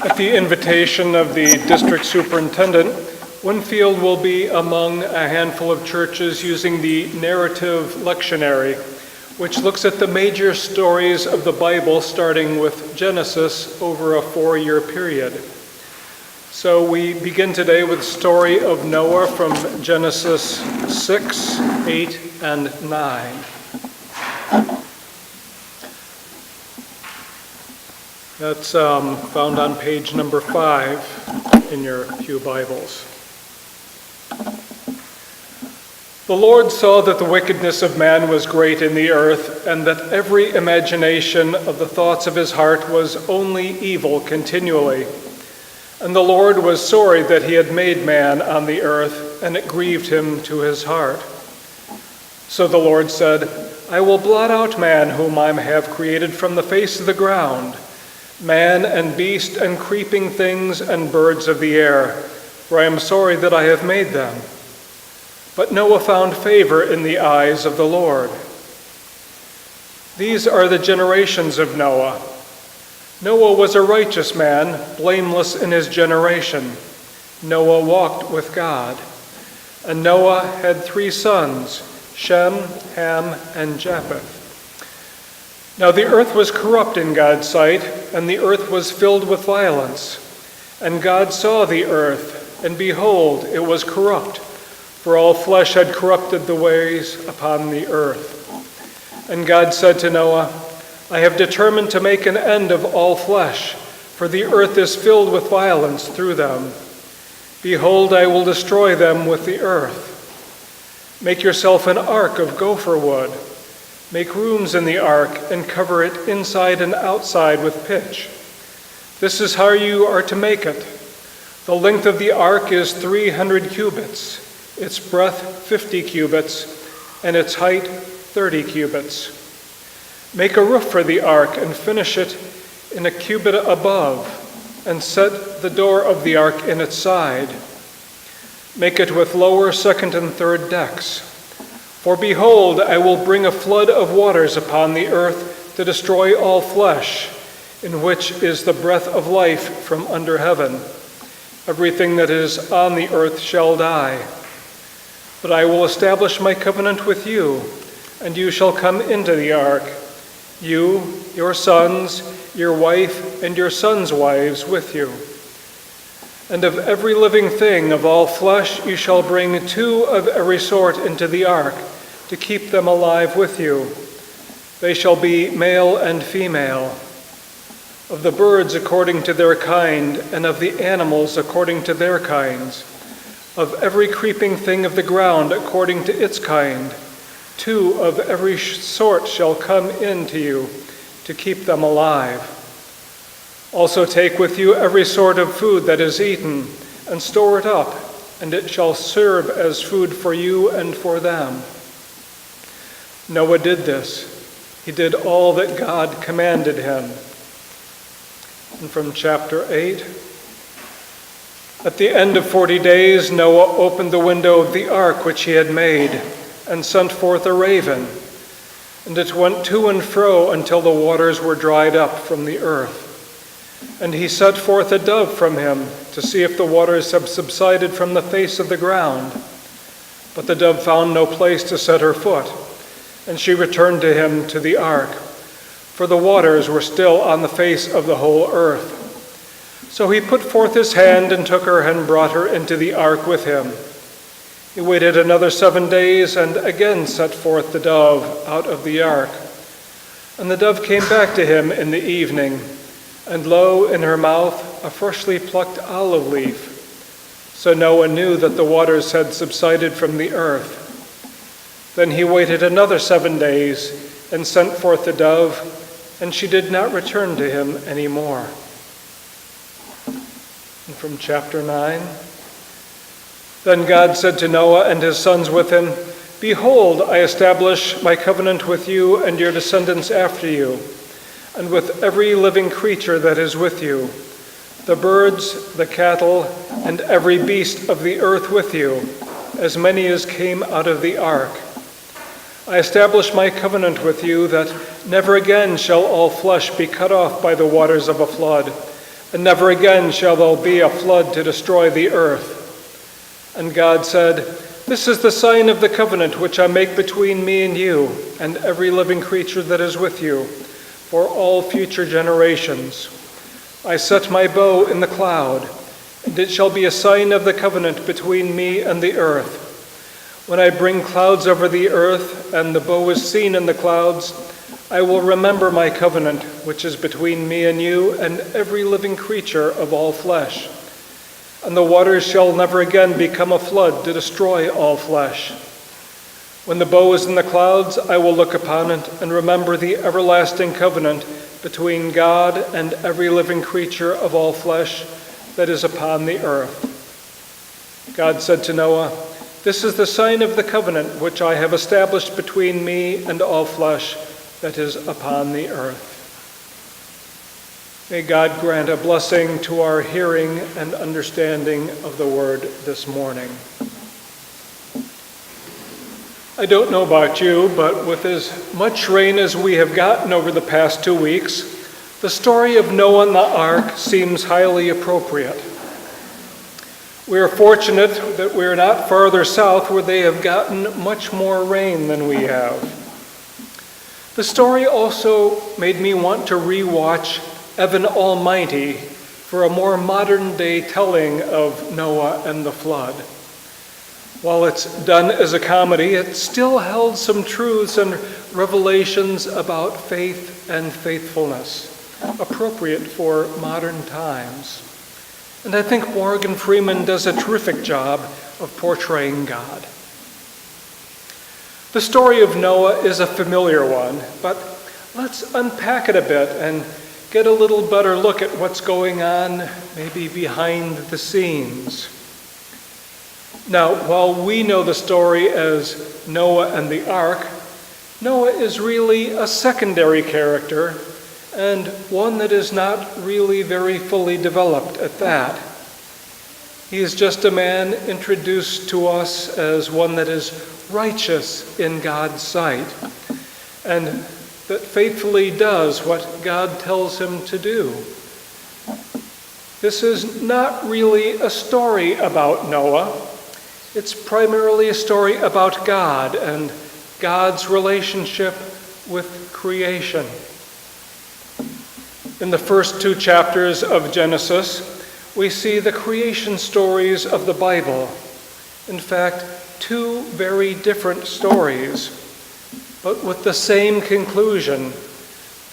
At the invitation of the district superintendent, Winfield will be among a handful of churches using the narrative lectionary, which looks at the major stories of the Bible starting with Genesis over a 4-year period. So we begin today with the story of Noah from Genesis 6, 8, and 9. That's found on page number 5 in your pew Bibles. The Lord saw that the wickedness of man was great in the earth, and that every imagination of the thoughts of his heart was only evil continually. And the Lord was sorry that he had made man on the earth, and it grieved him to his heart. So the Lord said, I will blot out man whom I have created from the face of the ground, man and beast and creeping things and birds of the air, for I am sorry that I have made them. But Noah found favor in the eyes of the Lord. These are the generations of Noah. Noah was a righteous man, blameless in his generation. Noah walked with God. And Noah had 3 sons, Shem, Ham, and Japheth. Now the earth was corrupt in God's sight, and the earth was filled with violence. And God saw the earth, and behold, it was corrupt, for all flesh had corrupted the ways upon the earth. And God said to Noah, I have determined to make an end of all flesh, for the earth is filled with violence through them. Behold, I will destroy them with the earth. Make yourself an ark of gopher wood. Make rooms in the ark and cover it inside and outside with pitch. This is how you are to make it. The length of the ark is 300 cubits, its breadth 50 cubits, and its height 30 cubits. Make a roof for the ark and finish it in a cubit above, and set the door of the ark in its side. Make it with lower, second, and third decks. For behold, I will bring a flood of waters upon the earth to destroy all flesh, in which is the breath of life from under heaven. Everything that is on the earth shall die. But I will establish my covenant with you, and you shall come into the ark, you, your sons, your wife, and your sons' wives with you. And of every living thing of all flesh you shall bring 2 of every sort into the ark, to keep them alive with you. They shall be male and female. Of the birds according to their kind, and of the animals according to their kinds. Of every creeping thing of the ground according to its kind, 2 of every sort shall come in to you, to keep them alive. Also take with you every sort of food that is eaten, and store it up, and it shall serve as food for you and for them. Noah did this. He did all that God commanded him. And from chapter 8, at the end of 40 days, Noah opened the window of the ark which he had made, and sent forth a raven, and it went to and fro until the waters were dried up from the earth. And he set forth a dove from him to see if the waters had subsided from the face of the ground. But the dove found no place to set her foot, and she returned to him to the ark, for the waters were still on the face of the whole earth. So he put forth his hand and took her and brought her into the ark with him. He waited another 7 days and again set forth the dove out of the ark. And the dove came back to him in the evening, and lo, in her mouth a freshly plucked olive leaf. So Noah knew that the waters had subsided from the earth. Then he waited another 7 days and sent forth the dove, and she did not return to him any more. And from chapter 9, Then God said to Noah and his sons with him, Behold, I establish my covenant with you and your descendants after you, and with every living creature that is with you, the birds, the cattle, and every beast of the earth with you, as many as came out of the ark. I establish my covenant with you that never again shall all flesh be cut off by the waters of a flood, and never again shall there be a flood to destroy the earth. And God said, This is the sign of the covenant which I make between me and you and every living creature that is with you for all future generations. I set my bow in the cloud, and it shall be a sign of the covenant between me and the earth. When I bring clouds over the earth, and the bow is seen in the clouds, I will remember my covenant, which is between me and you and every living creature of all flesh. And the waters shall never again become a flood to destroy all flesh. When the bow is in the clouds, I will look upon it and remember the everlasting covenant between God and every living creature of all flesh that is upon the earth. God said to Noah, This is the sign of the covenant which I have established between me and all flesh that is upon the earth. May God grant a blessing to our hearing and understanding of the word this morning. I don't know about you, but with as much rain as we have gotten over the past 2 weeks, the story of Noah and the ark seems highly appropriate. We are fortunate that we are not farther south where they have gotten much more rain than we have. The story also made me want to rewatch Evan Almighty for a more modern-day telling of Noah and the flood. While it's done as a comedy, it still held some truths and revelations about faith and faithfulness, appropriate for modern times. And I think Morgan Freeman does a terrific job of portraying God. The story of Noah is a familiar one, but let's unpack it a bit and get a little better look at what's going on, maybe behind the scenes. Now, while we know the story as Noah and the ark, Noah is really a secondary character and one that is not really very fully developed at that. He is just a man introduced to us as one that is righteous in God's sight and that faithfully does what God tells him to do. This is not really a story about Noah. It's primarily a story about God and God's relationship with creation. In the first 2 chapters of Genesis, we see the creation stories of the Bible. In fact, 2 very different stories, but with the same conclusion,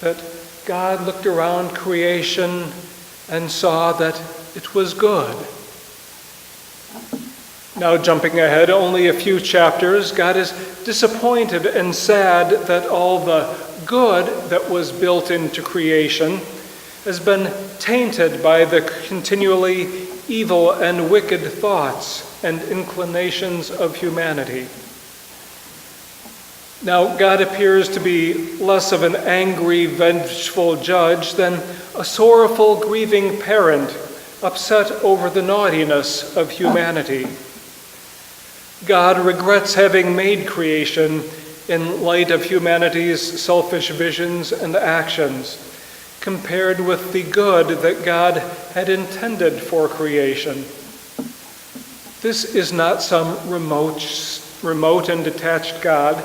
that God looked around creation and saw that it was good. Now, jumping ahead only a few chapters, God is disappointed and sad that all the good that was built into creation has been tainted by the continually evil and wicked thoughts and inclinations of humanity. Now, God appears to be less of an angry, vengeful judge than a sorrowful, grieving parent upset over the naughtiness of humanity. God regrets having made creation in light of humanity's selfish visions and actions, compared with the good that God had intended for creation. This is not some remote and detached God,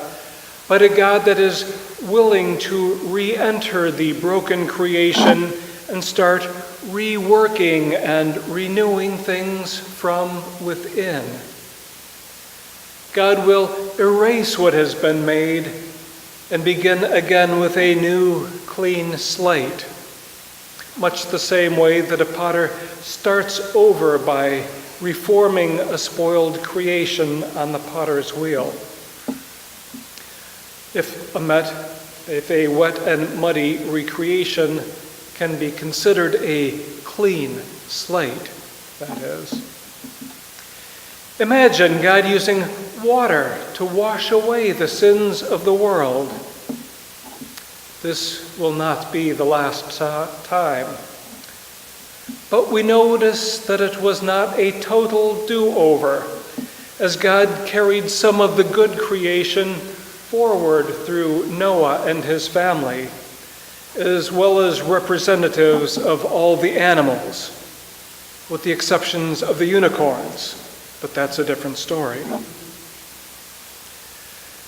but a God that is willing to re-enter the broken creation and start reworking and renewing things from within. God will erase what has been made and begin again with a new, clean slate, much the same way that a potter starts over by reforming a spoiled creation on the potter's wheel. If a wet and muddy recreation can be considered a clean slate, that is. Imagine God using water to wash away the sins of the world. This will not be the last time. But we notice that it was not a total do-over, as God carried some of the good creation forward through Noah and his family, as well as representatives of all the animals, with the exceptions of the unicorns, but that's a different story.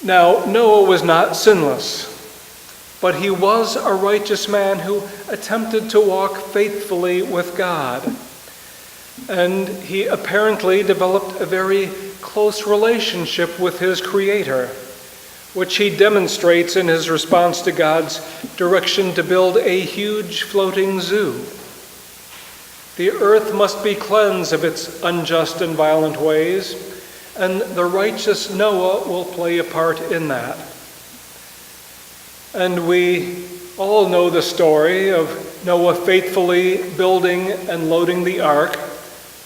Now, Noah was not sinless, but he was a righteous man who attempted to walk faithfully with God. And he apparently developed a very close relationship with his Creator, which he demonstrates in his response to God's direction to build a huge floating zoo. The earth must be cleansed of its unjust and violent ways, and the righteous Noah will play a part in that. And we all know the story of Noah faithfully building and loading the ark,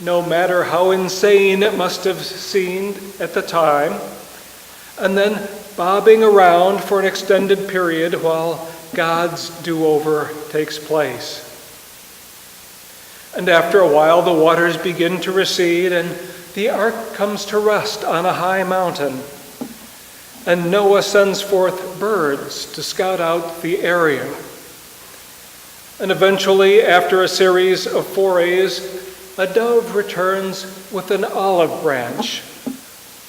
no matter how insane it must have seemed at the time, and then bobbing around for an extended period while God's do-over takes place. And after a while, the waters begin to recede, and the ark comes to rest on a high mountain. And Noah sends forth birds to scout out the area. And eventually, after a series of forays, a dove returns with an olive branch,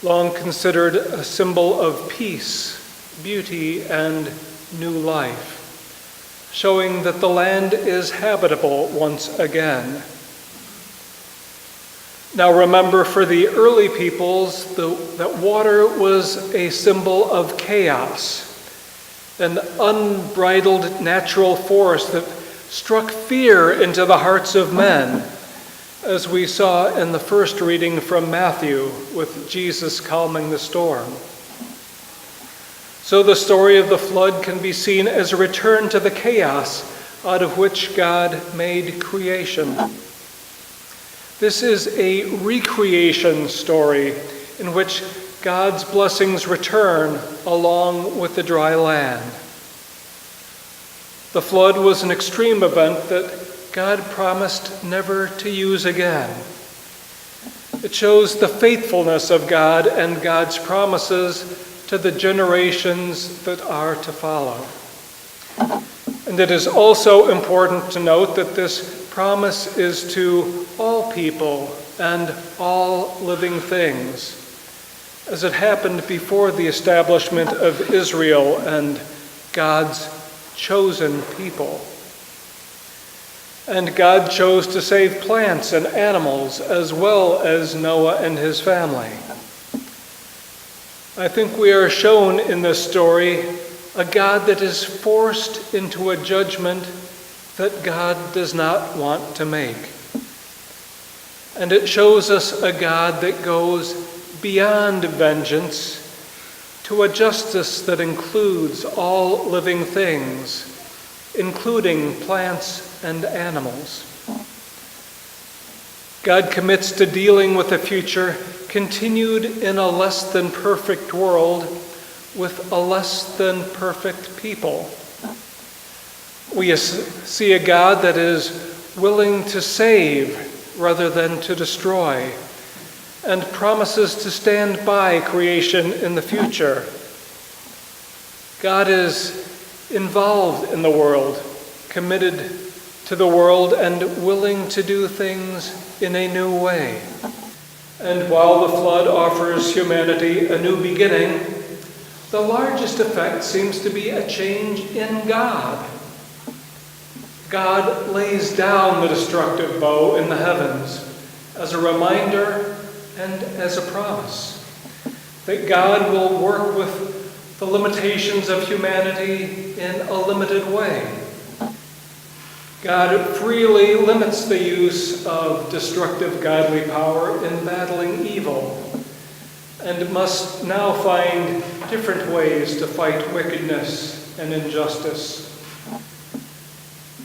long considered a symbol of peace, beauty, and new life, showing that the land is habitable once again. Now remember, for the early peoples, that water was a symbol of chaos, an unbridled natural force that struck fear into the hearts of men, as we saw in the first reading from Matthew with Jesus calming the storm. So the story of the flood can be seen as a return to the chaos out of which God made creation. This is a recreation story in which God's blessings return along with the dry land. The flood was an extreme event that God promised never to use again. It shows the faithfulness of God and God's promises to the generations that are to follow. And it is also important to note that this promise is to all people and all living things, as it happened before the establishment of Israel and God's chosen people. And God chose to save plants and animals as well as Noah and his family. I think we are shown in this story a God that is forced into a judgment that God does not want to make. And it shows us a God that goes beyond vengeance to a justice that includes all living things, including plants and animals. God commits to dealing with a future continued in a less than perfect world with a less than perfect people. We see a God that is willing to save rather than to destroy, and promises to stand by creation in the future. God is involved in the world, committed to the world, and willing to do things in a new way. And while the flood offers humanity a new beginning, the largest effect seems to be a change in God. God lays down the destructive bow in the heavens as a reminder and as a promise that God will work with the limitations of humanity in a limited way. God freely limits the use of destructive godly power in battling evil, and must now find different ways to fight wickedness and injustice.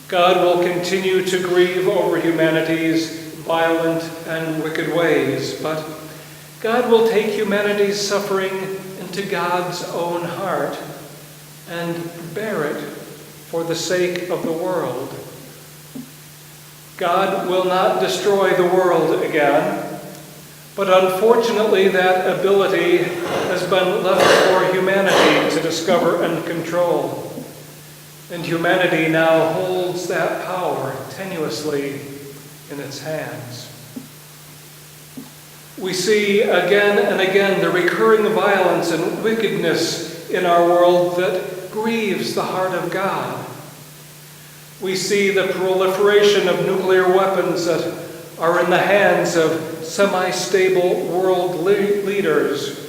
God will continue to grieve over humanity's violent and wicked ways, but God will take humanity's suffering into God's own heart and bear it for the sake of the world. God will not destroy the world again, but unfortunately that ability has been left for humanity to discover and control. And humanity now holds that power tenuously in its hands. We see again and again the recurring violence and wickedness in our world that grieves the heart of God. We see the proliferation of nuclear weapons that are in the hands of semi-stable world leaders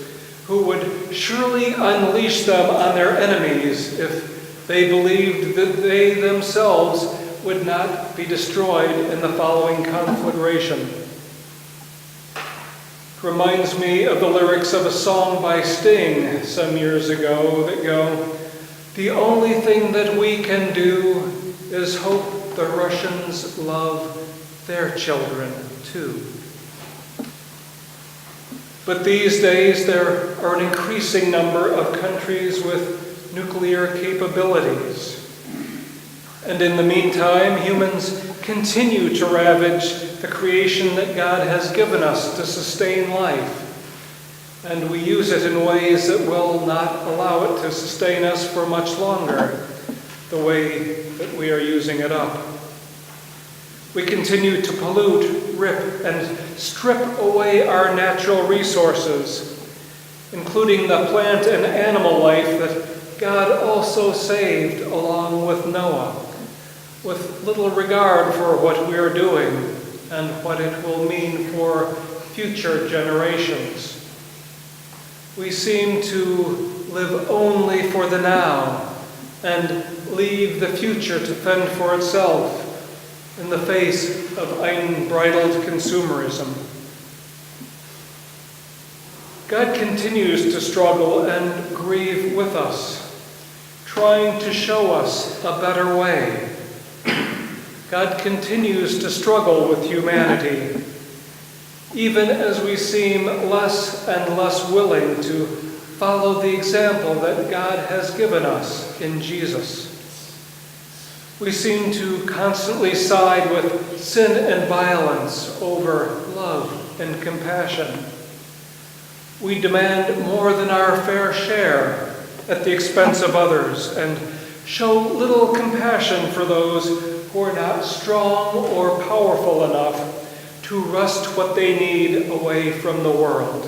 who would surely unleash them on their enemies if they believed that they themselves would not be destroyed in the following conflagration. It reminds me of the lyrics of a song by Sting some years ago that go, "The only thing that we can do is hope the Russians love their children too." But these days there are an increasing number of countries with nuclear capabilities. And in the meantime, humans continue to ravage the creation that God has given us to sustain life. And we use it in ways that will not allow it to sustain us for much longer, the way that we are using it up. We continue to pollute, rip, and strip away our natural resources, including the plant and animal life that God also saved along with Noah, with little regard for what we are doing and what it will mean for future generations. We seem to live only for the now and leave the future to fend for itself in the face of unbridled consumerism. God continues to struggle and grieve with us, trying to show us a better way. God continues to struggle with humanity, even as we seem less and less willing to follow the example that God has given us in Jesus. We seem to constantly side with sin and violence over love and compassion. We demand more than our fair share at the expense of others and show little compassion for those who are not strong or powerful enough to wrest what they need away from the world.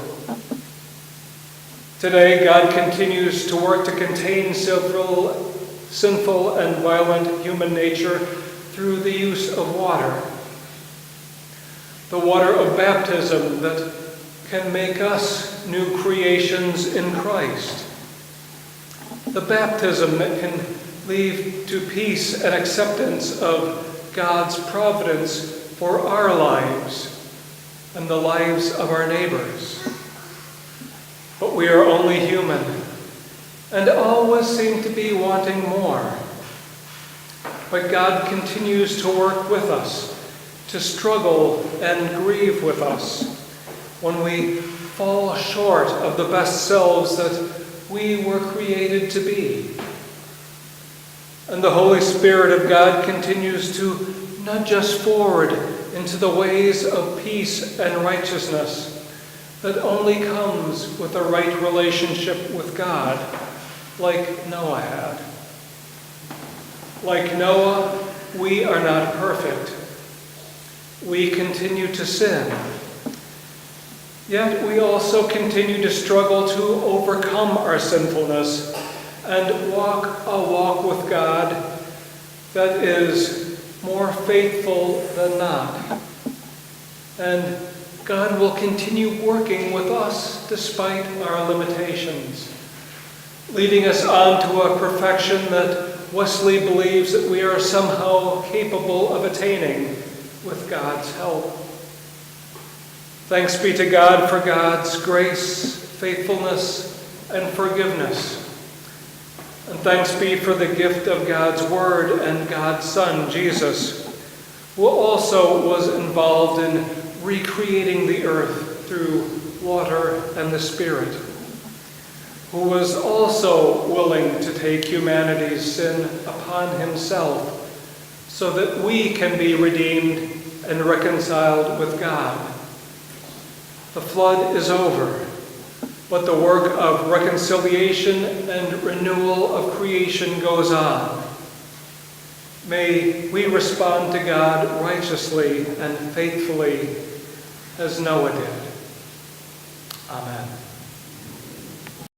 Today, God continues to work to contain sinful and violent human nature through the use of water. The water of baptism that can make us new creations in Christ. The baptism that can lead to peace and acceptance of God's providence for our lives and the lives of our neighbors. But we are only human and always seem to be wanting more. But God continues to work with us, to struggle and grieve with us when we fall short of the best selves that we were created to be. And the Holy Spirit of God continues to nudge us forward into the ways of peace and righteousness that only comes with a right relationship with God, like Noah had. Like Noah, we are not perfect. We continue to sin. Yet we also continue to struggle to overcome our sinfulness and walk a walk with God that is more faithful than not. And God will continue working with us despite our limitations, leading us on to a perfection that Wesley believes that we are somehow capable of attaining with God's help. Thanks be to God for God's grace, faithfulness, and forgiveness. And thanks be for the gift of God's Word and God's Son, Jesus, who also was involved in recreating the earth through water and the Spirit, who was also willing to take humanity's sin upon himself so that we can be redeemed and reconciled with God. The flood is over, but the work of reconciliation and renewal of creation goes on. May we respond to God righteously and faithfully as Noah did. Amen.